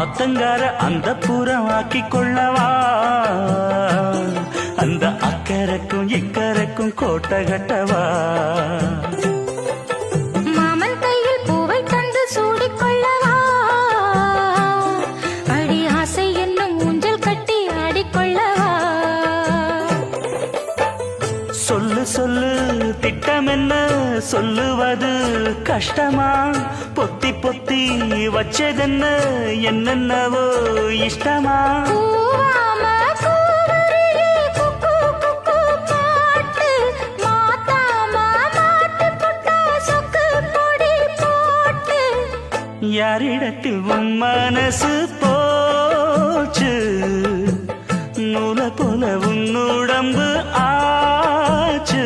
ஆத்தங்கார அந்த புறம் ஆக்கி கொள்ளவா அந்த அக்கறைக்கும் இக்கரைக்கும் கோட்டை கட்டவா மாமன் கையில் பூவை தந்து சூடிக்கொள்ளவா அடி ஆசை என்னும் ஊஞ்சல் கட்டி ஆடிக்கொள்ளவா சொல்லு சொல்லு திட்டம் என்ன சொல்லுவது கஷ்டமா பொத்தி பொத்தி வச்சதென்ன என்னென்னவோ இஷ்டமா கூவாம கூவருளி குக்கு குக்கு பாட்டு மாத்தாம மாட்டு புட்டா சொக்கு பொடி போட்டு யாரிடத்தில் உன் மனசு போச்சு நூலை போல உன் உடம்பு ஆச்சு